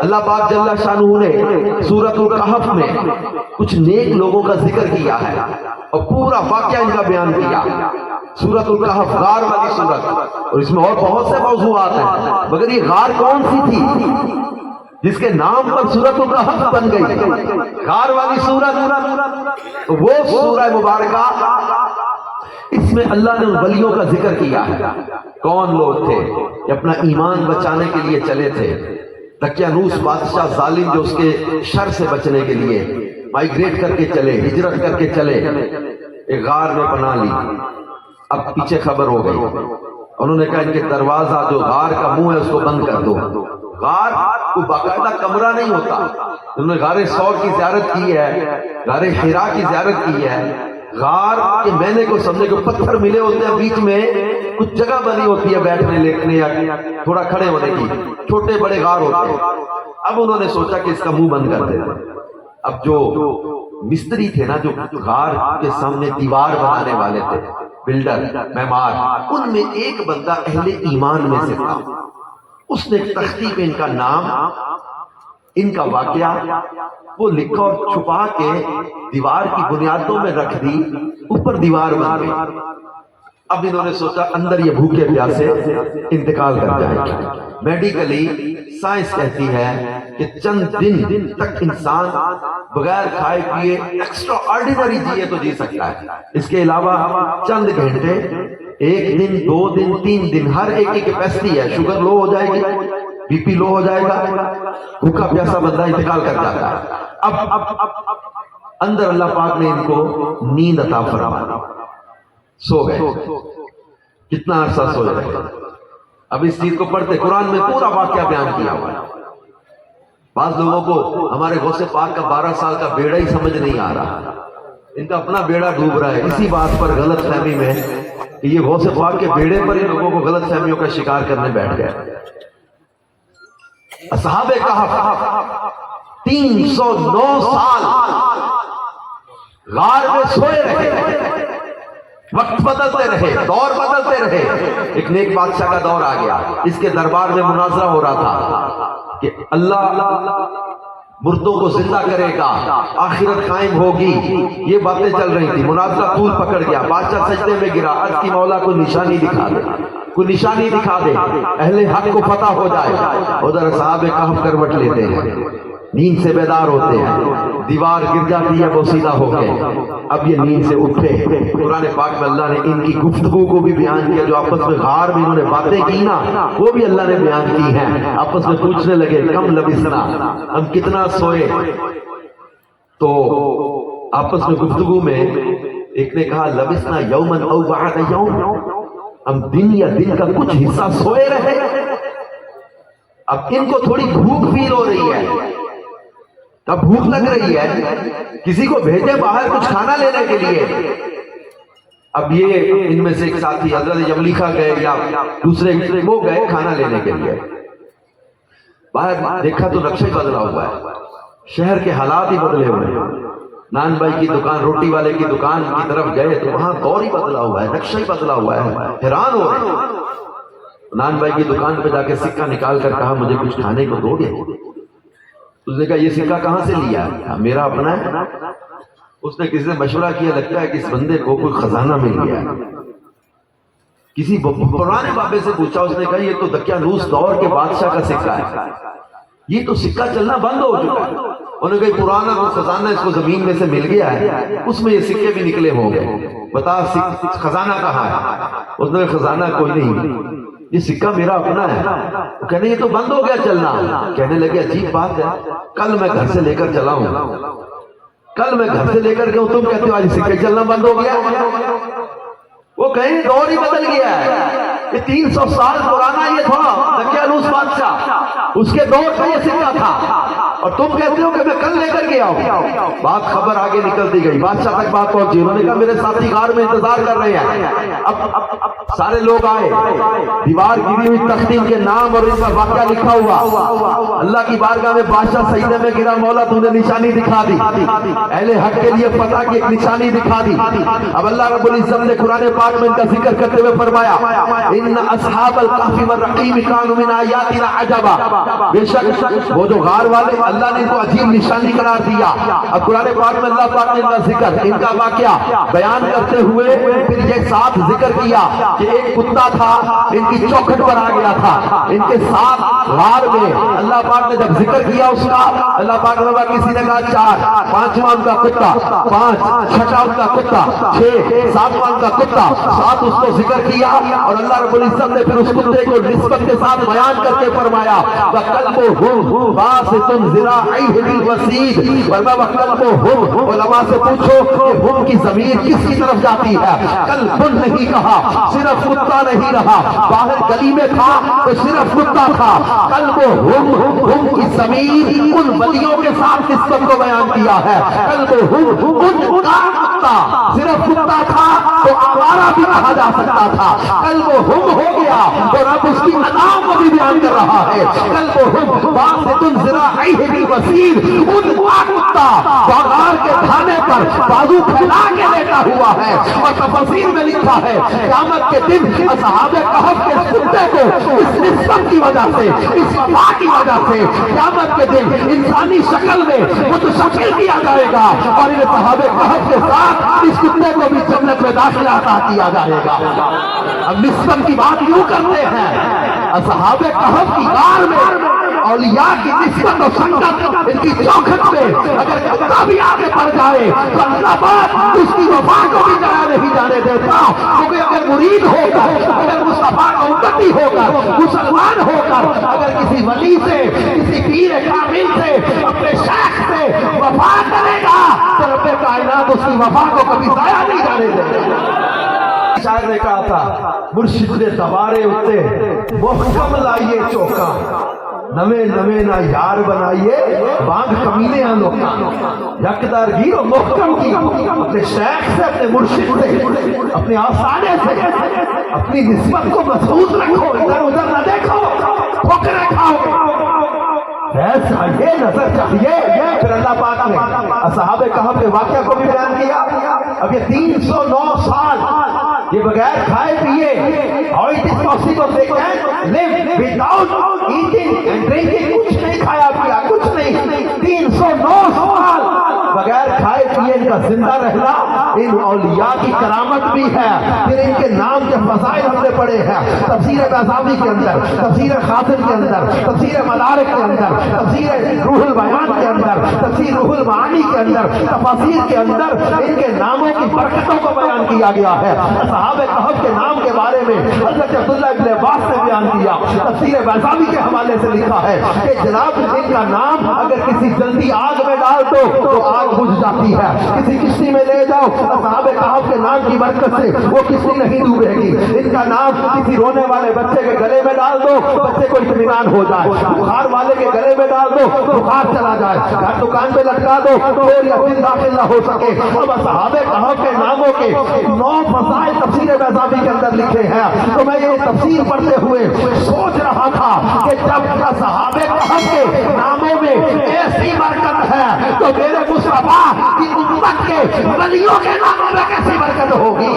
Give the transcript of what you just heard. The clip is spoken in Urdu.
اللہ پاک جل شانہ نے سورۃ الکہف میں کچھ نیک لوگوں کا ذکر کیا ہے اور پورا واقعہ ان کا بیان کیا. سورۃ الکہف غار والی سورت، اور اس میں اور بہت سے موضوعات ہیں، مگر یہ غار کون سی تھی جس کے نام پر سورۃ الکہف بن گئی؟ غار والی سورت، وہ سورہ مبارکہ، اس میں اللہ نے ان ولیوں کا ذکر کیا ہے. کون لوگ تھے کہ اپنا ایمان بچانے کے لیے چلے تھے. دقیانوس بادشاہ ظالم جو اس کے شر سے بچنے کے لیے مائیگریٹ کر کے چلے، ہجرت کر کے چلے، ایک غار میں پناہ لی. اب پیچھے خبر ہو گئی، انہوں نے کہا ان کے دروازہ جو غار کا منہ ہے اس کو بند کر دو. غار کوئی باقاعدہ کمرہ نہیں ہوتا. انہوں نے غار ثور کی زیارت کی ہے، غار حرا کی زیارت کی ہے. غار کے مینے کو سمجھے کہ پتھر ملے ہوتے ہیں، بیچ میں کچھ جگہ بنی ہوتی ہے بیٹھنے لیٹنے یا تھوڑا کھڑے ہونے کی، چھوٹے بڑے غار ہوتے ہیں. اب انہوں نے سوچا کہ اس کا منہ بند کر دیں. اب جو مستری تھے نا، جو غار کے سامنے دیوار بنانے والے تھے، بلڈر، معمار، ان میں ایک بندہ اہل ایمان میں سے تھا. اس نے ایک تختی پہ ان کا نام، ان کا واقعہ وہ لکھا اور چھپا کے دیوار کی بنیادوں میں رکھ دی. اوپر دیوار بن گئی. اب انہوں نے سوچا اندر یہ بھوکے پیاسے انتقال کر جائیں گے. میڈیکلی سائنس کہتی ہے کہ چند دن تک انسان بغیر کھائے پیے ایکسٹرا آرڈینری جیے تو جی سکتا ہے. اس کے علاوہ چند گھنٹے، ایک دن، 2 دن، 3 دن، ہر ایک کی کیپیسٹی ہے. شوگر لو ہو جائے گی، بی پی لو ہو جائے گا، بھوکا پیاسا بندہ انتقال کر جاتا ہے. اب اندر اللہ پاک نے ان کو نیند عطا فرمائی، سو گئے. کتنا عرصہ سوئے رہے؟ اب اس چیز کو پڑھتے، قرآن میں پورا واقعہ بیان کیا ہوا ہے. بعض لوگوں کو ہمارے غوث پاک کا 12 سال کا بیڑا ہی سمجھ نہیں آ رہا. ان کا اپنا بیڑا ڈوب رہا ہے اسی بات پر، غلط فہمی میں کہ یہ غوث پاک کے بیڑے پر ہی لوگوں کو غلط فہمیوں کا شکار کرنے بیٹھ گئے. اصحاب کہف 309 سال غار میں سوئے رہے. وقت بدلتے رہے، دور بدلتے رہے. ایک نیک بادشاہ کا دور آ گیا. اس کے دربار میں مناظرہ ہو رہا تھا کہ اللہ مردوں کو زندہ کرے گا، آخرت قائم ہوگی. یہ باتیں چل رہی تھی. مناظرہ طول پکڑ گیا. بادشاہ سجدے میں گرا، عرض کی مولا کو نشانی دکھا دے، کوئی نشانی دکھا دے، اہل حق کو فتح ہو جائے. ادھر اصحاب کہف کروٹ لیتے ہیں، نیند سے بیدار ہوتے ہیں. دیوار گر جاتی ہے، وہ سیدھا ہو گئے. اب یہ نیند سے اٹھے. قرآن پاک میں اللہ نے ان کی گفتگو کو بھی بیان کیا. جو آپس میں غار میں انہوں نے باتیں کی نا، وہ بھی اللہ نے بیان کی ہیں. آپس میں پوچھنے لگے کم لبثنا، ہم کتنا سوئے. تو آپس میں گفتگو میں ایک نے کہا لبثنا یومن او بعد یوم، ہم دن یا دن کا کچھ حصہ سوئے رہے. اب ان کو تھوڑی بھوک فیل ہو رہی ہے. اب بھوک لگ رہی ہے، کسی کو بھیجے باہر کچھ کھانا لینے کے لیے. اب یہ ان میں سے ایک ساتھی حضرت یملیخا گئے یا دوسرے وہ گئے کھانا لینے کے لیے. باہر دیکھا تو نقشہ ہی بدلا ہوا ہے، شہر کے حالات ہی بدلے ہوئے ہیں. نان بھائی کی دکان، روٹی والے کی دکان کی طرف گئے تو وہاں دور ہی بدلا ہوا ہے، نقشہ ہی بدلا ہوا ہے. حیران ہو رہے ہیں. نان بھائی کی دکان پہ جا کے سکہ نکال کر کہا مجھے کچھ کھانے کو دو گے؟ اس نے کہا یہ سکہ کہاں سے لیا؟ میرا اپنا ہے. اس نے کسی سے مشورہ کیا، لگتا ہے کہ اس بندے کو کوئی خزانہ مل گیا. کسی پرانے بابے سے پوچھا، اس نے کہا یہ تو دقیانوس دور کے بادشاہ کا سکہ ہے، یہ تو سکہ چلنا بند ہو چکا ہے. انہوں نے کہا پرانا وہ خزانہ اس کو زمین میں سے مل گیا ہے، اس میں یہ سکے بھی نکلے ہوں گے، بتا خزانہ کہاں ہے؟ اس نے کہا خزانہ کوئی نہیں، یہ سکہ میرا اپنا ہے. وہ کہنے یہ تو بند ہو گیا چلنا. کہنے لگے عجیب بات ہے، کل میں گھر سے لے کر چلا ہوں، کل میں گھر سے لے کر گیا ہوں، تم کہتے ہو آج سکہ چلنا بند ہو گیا. وہ کہیں دور ہی بدل گیا ہے. یہ 300 سال پرانا یہ تھا دقیانوس بادشاہ، اس کے دور پہ یہ سکہ تھا. اور تم کہتے ہو کہ میں کل لے کر کے آؤں. بات خبر آگے نکلتی گئی, بادشاہ تک بات پہنچی. انہوں نے کہا میرے ساتھی غار میں انتظار کر رہے ہیں. اب سارے لوگ آئے, دیوار گری ہوئی تختی کے نام اور ان کا واقعہ لکھا ہوا. اللہ کی بارگاہ میں بادشاہ سجدے میں گرا, مولا تو نے نشانی دکھا دی, اہل حق کے لیے فتح کی ایک نشانی دکھا دی. اب اللہ رب العزت نے قرآن پاک میں ان کا ذکر کرتے ہوئے فرمایا ان اصحاب الکہف والرقیم کانوا من آیاتنا عجبا, بے شک وہ جو غار والے اللہ نے ان کو عجیب نشانی قرار دیا. اب قرآن پاک میں اللہ پاک نے ان کا ذکر, ان کا واقعہ بیان کرتے ہوئے پھر یہ ساتھ ذکر کیا کہ ایک کتا تھا ان کی چوکھٹ پر آ گیا تھا, ان کے ساتھ غار میں. اللہ پاک نے جب ذکر کیا اس کا, اللہ پاک نے کہا کسی نے کہا 4, 5واں ان کا کتا, 5, 6واں ان کا کتا, 6, 7واں ان کا کتا, 7 اس کو ذکر کیا. اور اللہ رب العزت نے پھر اس کتے کو نسبت کے ساتھ بیان کر کے فرمایا وَقَلْبُهُمْ بَاسِطٌ ذِرَاعَيْهِ بِالْوَسِيدِ, فرمایا وَقَلْبُهُمْ, علماء سے پوچھو کہ ہم کی ضمیر کس کی طرف جاتی ہے. قلب نہیں کہا, صرف کتا نہیں رہا, باہر گلی میں تھا تو صرف کتا تھا. قلبُهُمْ کی ضمیر ان ولیوں کے ساتھ نسبت کو بیان کیا ہے. قلبُهُمْ ان کا کتا, صرف کتا تھا تو آوارہ بھی کہا جا سکتا تھا. قلبُهُمْ ہو گیا اور اب اس کی اداؤں کو بھی بیان کر رہا ہے. قلبُهُمْ باسطٌ ذراعیہ بالوسید, ان کا کتا غار کے دھانے پر بازو پھیلا کے لیٹا ہوا ہے. اور تفسیر میں لکھا ہے قیامت کے دن اصحاب کہف کے کتے کو اس نسبت کی وجہ سے, اس وفا کی وجہ سے قیامت کے دن انسانی شکل میں متشکل کیا جائے گا اور ان اصحاب کہف کے ساتھ اس کتے کو بھی جنت میں داخلہ عطا کیا جائے گا. اب نسبت کی بات یوں کرتے ہیں, اصحاب کہف کی غار میں اولیاء کی نسبت و سنگت ان کی چوکھٹ میں اگر کتا بھی آگے بڑھ جائے تو اللہ پاک اس کی وفا کو بھی ضائع نہیں جانے دیتا. کیونکہ اگر مرید ہو کر, اگر مصطفیٰ کا امتی ہو کر, مسلمان ہو کر اگر کسی ولی سے, کسی پیر کامل سے, اپنے شیخ سے وفا کرے گا تو رب کائنات اس کی وفا کو کبھی ضائع نہیں جانے دے گا. شاعر نے کہا تھا مرشد نے دوارے اتے محکم لائیے چوکا, نوے نوے نہ یار بنائیے بانگ کمینے آنوکا. یکدار گیر و محکم کی اپنے شیخ سے, اپنے مرشد سے, اپنے آسانے سے اپنی نسبت کو محفوظ رکھو, ادھر ادھر نہ دیکھو, ٹھوکریں کھاؤ. ایسا یہ نظر چاہیے. پھر اللہ پاک نے اصحاب کہف کے واقعہ کو بھی بیان کیا. اب یہ 309 سال یہ بغیر کھائے پیے, how it is possible they can live without eating and drinking, کچھ نہیں کھایا پیا, کچھ نہیں, 309 سال بغیر کھائے پیے ان کا زندہ رہنا ان اولیاء کی کرامت بھی ہے. پھر ان کے نام کے فضائل ہم نے پڑھے ہیں تفسیر بیضاوی کے اندر, تفسیر خاتم کے اندر, تفسیر مدارک کے اندر, تفسیر روح البیان کے اندر, تفسیر روح المعانی کے اندر, تفاسیر کے اندر ان کے ناموں کی برکتوں کو بیان کیا گیا ہے. اصحاب کہف کے نام کے بارے میں حضرت عبداللہ ابن عباس نے بیان کیا, تفسیر بیضاوی کے حوالے سے لکھا ہے کہ جناب ان کا نام اگر کسی جلدی آگ میں ڈال دو تو آگ بجھ جاتی ہے, کسی کشتی میں لے جاؤ اصحاب کہف کے نام کی برکت سے وہ کشتی نہیں ڈوبے گی. ان کا نام کسی رونے والے بچے کے گلے میں ڈال دو, بچے کو اطمینان ہو جائے. بخار والے کے گلے میں ڈال دو, بخار چلا جائے. گھر دکان پہ لٹکا دو, چور یا دن داخل نہ ہو سکے. اب اصحاب کہف کے ناموں کے 9 فضائل تفسیر بیضاوی کے اندر لکھے ہیں. تو میں یہ تفسیر پڑھتے ہوئے سوچ رہا تھا کہ جب اصحاب کہف کے ناموں میں ایسی برکت ہے تو میرے مصطفیٰ کی امت کے ولیوں کے ناموں میں کیسی برکت ہوگی.